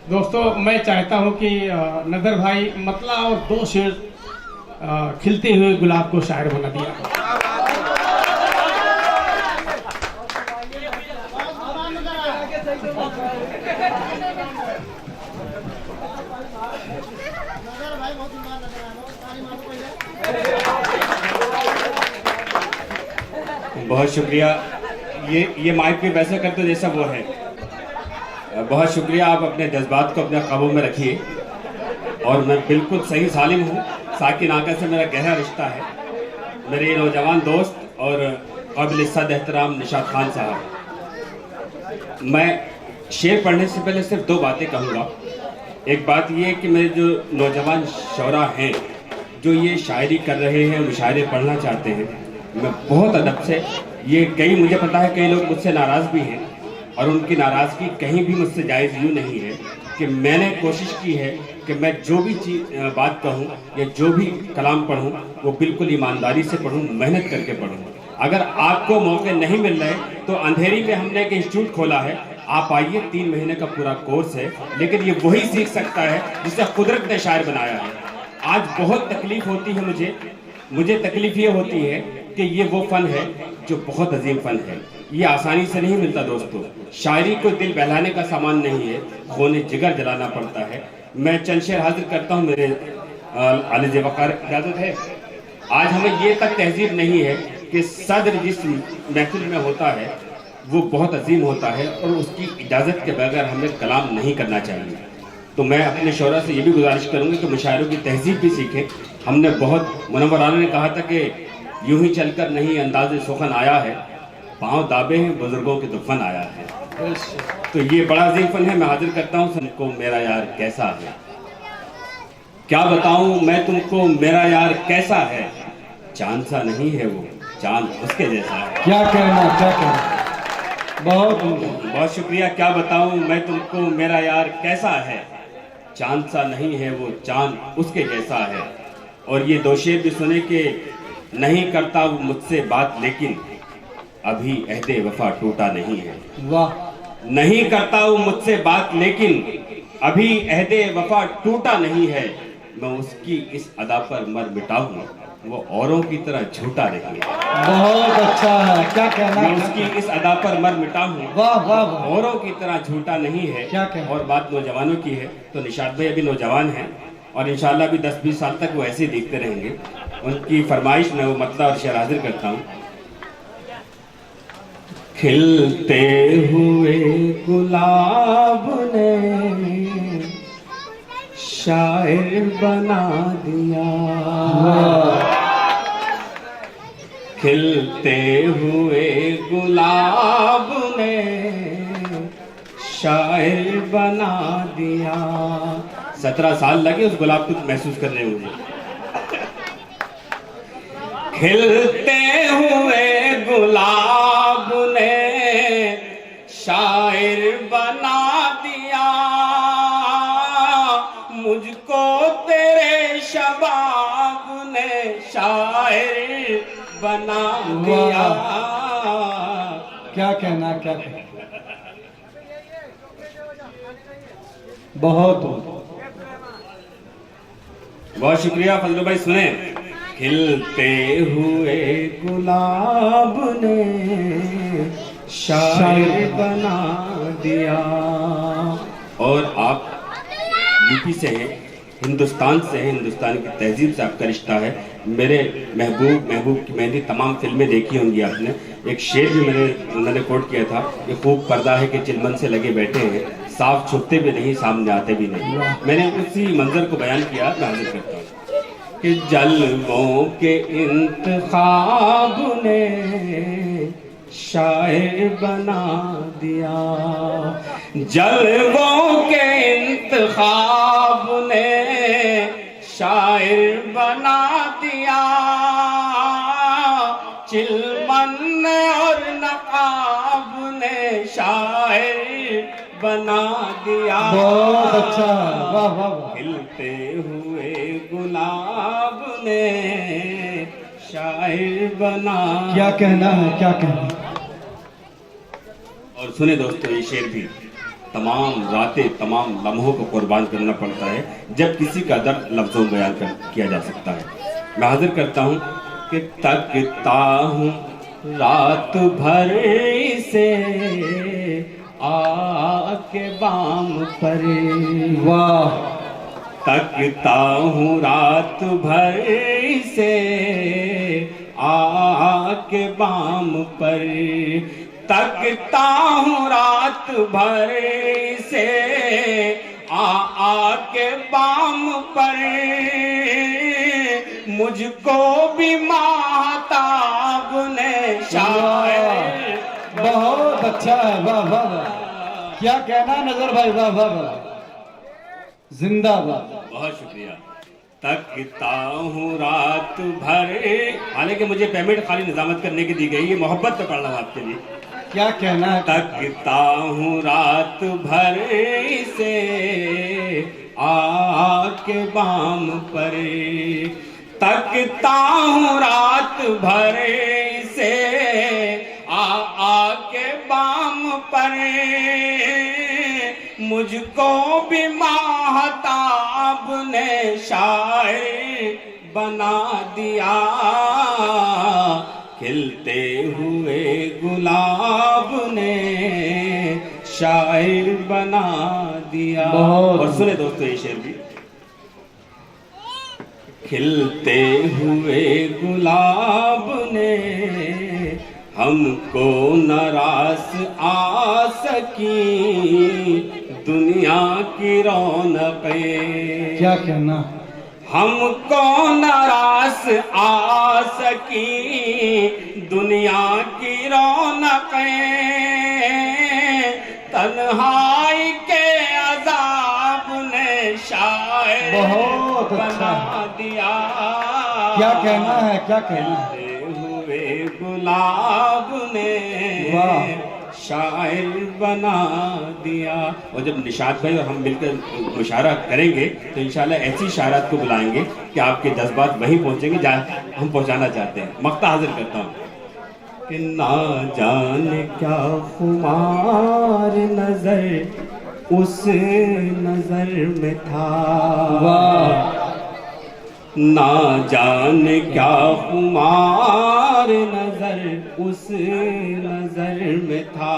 दोस्तों मैं चाहता हूं कि नदर भाई मतला और दो शेर खिलते हुए गुलाब को शायर बना दिया। बहुत शुक्रिया। ये माइक पे वैसे करते जैसा वो है। बहुत शुक्रिया। आप अपने जज्बात को अपने काबू में रखिए। और मैं बिल्कुल सही सालिम हूँ। साकिन आका से मेरा गहरा रिश्ता है। मेरे नौजवान दोस्त और काबिल इज्जत एहतराम निशात खान साहब। मैं शेर पढ़ने से पहले सिर्फ दो बातें कहूँगा। एक बात ये कि मेरे जो नौजवान शौरा हैं जो ये शायरी कर रहे हैं, मुशायरे पढ़ना चाहते हैं, मैं बहुत अदब से कई मुझे पता है कई लोग मुझसे नाराज़ भी हैं और उनकी नाराज़गी कहीं भी मुझसे जायज़ यूँ नहीं है कि मैंने कोशिश की है कि मैं जो भी बात कहूँ या जो भी कलाम पढ़ूँ वो बिल्कुल ईमानदारी से पढ़ूँ, मेहनत करके पढ़ूँ। अगर आपको मौके नहीं मिल रहे तो अंधेरी में हमने एक इंस्टीट्यूट खोला है, आप आइए। 3 महीने का पूरा कोर्स है, लेकिन ये वही सीख सकता है जिसे कुदरत ने शायर बनाया है। आज बहुत तकलीफ होती है मुझे तकलीफ ये होती है कि ये वो फ़न है जो बहुत अजीम फ़न है। ये आसानी से नहीं मिलता दोस्तों। शायरी को दिल बहलाने का सामान नहीं है, खून जिगर जलाना पड़ता है। मैं चंद शेर हाजिर करता हूँ। मेरे आलिज़ वक़ार इजाज़त है। आज हमें ये तक तहजीब नहीं है कि सदर जिस महफिल में होता है वो बहुत अजीम होता है और उसकी इजाज़त के बगैर हमें कलाम नहीं करना चाहिए। तो मैं अपने शौरा से ये भी गुजारिश करूँगी कि मुशायरों की तहजीब भी सीखें। हमने बहुत मुनव्वर आला ने कहा था कि यूं ही चलकर नहीं अंदाज़े सुखन आया है, पाँव दाबे हैं बुजुर्गों के दुफन आया है। तो ये बड़ा अजीम फन है। मैं हाजिर करता हूँ तुमको मेरा यार कैसा है। क्या बताऊँ मैं तुमको मेरा यार कैसा है, चांद सा नहीं है वो, चांद उसके जैसा है। क्या कहना बहुत शुक्रिया। क्या बताऊँ मैं तुमको मेरा यार कैसा है, चांद सा नहीं है वो, चांद उसके जैसा है। और ये दो शेर भी सुने कि नहीं करता वो मुझसे बात लेकिन अभी अहदे वफा टूटा नहीं है। वाह। नहीं करता वो मुझसे बात लेकिन अभी अहदे वफा टूटा नहीं है। मैं उसकी इस अदा पर मर मिटा हूँ, वो औरों की तरह झूठा नहीं है। बहुत अच्छा है। क्या कहना। मैं उसकी इस अदा पर मर मिटा हूँ, वाह वाह वाह। औरों की तरह झूठा नहीं है। क्या कहना। और बात नौजवानों की है तो निशात भाई अभी नौजवान हैं और इंशाल्लाह भी 10-20 साल तक वो ऐसे ही देखते रहेंगे। उनकी फरमाइश में वो मतला और शेर हाजिर करता हूँ। खिलते हुए गुलाब ने शायर बना दिया, खिलते हुए गुलाब ने शायर बना दिया। 17 साल लगे उस गुलाब को महसूस करने में मुझे। खिलते हुए गुलाब ने शायर बना दिया, मुझको तेरे शबाब ने शायर बना दिया। क्या कहना। बहुत शुक्रिया फजलू भाई। सुने, खिलते हुए गुलाब ने शायर बना दिया। और आप यूपी से हैं, हिंदुस्तान से हैं, हिंदुस्तान की तहजीब से आपका रिश्ता है। मेरे महबूब की मैंने तमाम फिल्में देखी होंगी आपने। एक शेर भी मैंने कोट किया था कि खूब पर्दा है कि चिलमन से लगे बैठे हैं, साफ छुपते भी नहीं सामने आते भी नहीं। मैंने उसी मंजर को बयान किया। मैं हाजिर करता हूँ कि जलवों के इंतखाब ने शायर बना दिया, जलवों के इंतखाब ने शायर बना दिया। चिलमन और नकाब ने शायर बना दिया। बहुत अच्छा। वाह वाह वाह। खिलते हुए गुलाब ने शायर बना। क्या कहना है। और सुने दोस्तों ये शेर भी तमाम रातें तमाम लम्हों को कुर्बान करना पड़ता है जब किसी का दर्द लफ्ज़ों में बयान किया जा सकता है। मैं हाजिर करता हूँ कि तकता हूँ रात भर से आके बाम पर, वाह, तकता हूँ रात भर से आके बाम पर, तकता हूँ रात भर से आके बाम पर, मुझको भी माहताब ने शायर। बहुत अच्छा है, वाह वाह वाह, क्या कहना है नजर भाई, वाह वाह वाह, जिंदाबाद। बहुत शुक्रिया। तकता हूँ रात भर, हालांकि मुझे पेमेंट खाली निजामत करने की दी गई है, मोहब्बत पे पढ़ रहा हूँ आपके लिए। क्या कहना है? तकता हूँ रात भर से आके बाम पर, तकता हूँ रात भर से आके बाम पर, मुझको भी माहताब ने शायर बना दिया, खिलते हुए गुलाब ने शायर बना दिया। और सुने दोस्तों ये शेर भी, खिलते हुए गुलाब ने हमको नाराज आ सकी दुनिया की रौनकें। क्या कहना? हमको नाराज आ सकी दुनिया की रौनकें, तन्हाई के अजाब ने शायर बहुत अच्छा बना दिया। क्या कहना है? क्या कहना है? हुए गुलाब ने शायर बना दिया। और जब निशात भाई और हम मिलकर मुशायरा करेंगे तो इंशाल्लाह ऐसी शायरात को बुलाएंगे कि आपके जज्बात वहीं पहुंचेंगे जहाँ हम पहुंचाना चाहते हैं। मक्ता हाजिर करता हूँ कि ना जाने क्या खुमार नजर उस नजर में था, ना जाने क्या खुमार नजर उस नजर में था,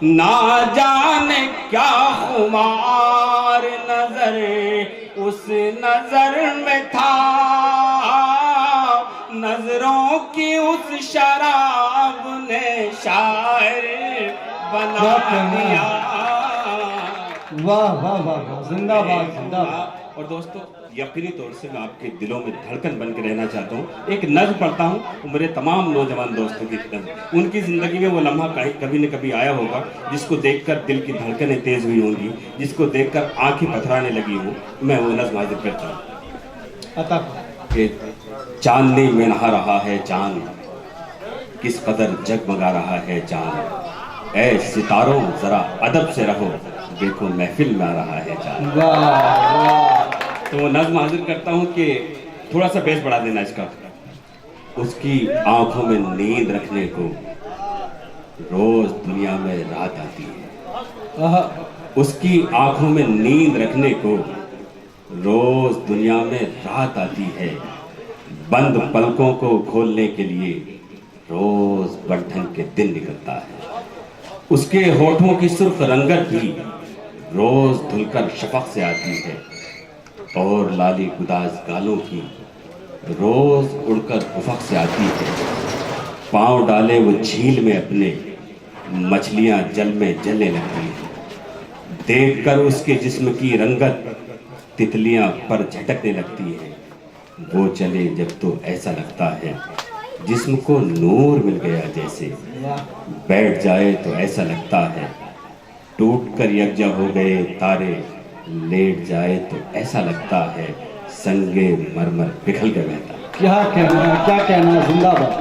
ना जाने क्या खुमार नजर उस नजर में था, नजरों की उस शराब ने शायर बना दिया। वाह वाह वाह, जिंदाबाद जिंदाबाद। और दोस्तों यकीनी तौर से मैं आपके दिलों में धड़कन बन के रहना चाहता हूँ। एक नज़्म पढ़ता हूँ मेरे तमाम नौजवान दोस्तों की नज़्म। उनकी ज़िंदगी में वो लम्हा कभी न कभी आया होगा जिसको देखकर दिल की धड़कनें तेज़ हुई होंगी, जिसको देखकर आंखें पथराने लगी हों। मैं वो नज़्म हाजिर करता हूँ कि चांदनी में नहा रहा है चांद, किस कदर जगमगा रहा है चांद, ऐ सितारों जरा अदब से रहो, देखो महफिल में आ रहा है चांद। तो नज़्म हाजिर करता हूँ कि थोड़ा सा बेस बढ़ा देना इसका। उसकी आंखों में नींद रखने को रोज दुनिया में रात आती है, उसकी आंखों में नींद रखने को रोज दुनिया में रात आती है, बंद पलकों को खोलने के लिए रोज बढ़न के दिन निकलता है, उसके होठों की सुर्ख रंगत भी रोज धुलकर शफक से आती है, और लाली गुदाज गालों की रोज उड़कर उफक से आती है, पांव डाले वो झील में अपने मछलियां जल में जलने लगती हैं, देखकर उसके जिस्म की रंगत तितलियां पर झटकने लगती है, वो चले जब तो ऐसा लगता है जिस्म को नूर मिल गया जैसे, बैठ जाए तो ऐसा लगता है टूट कर यकजा हो गए तारे, लेट जाए तो ऐसा लगता है संगे मरमर पिघल कर बहता। क्या कहना है, क्या कहना है, जिंदाबाद।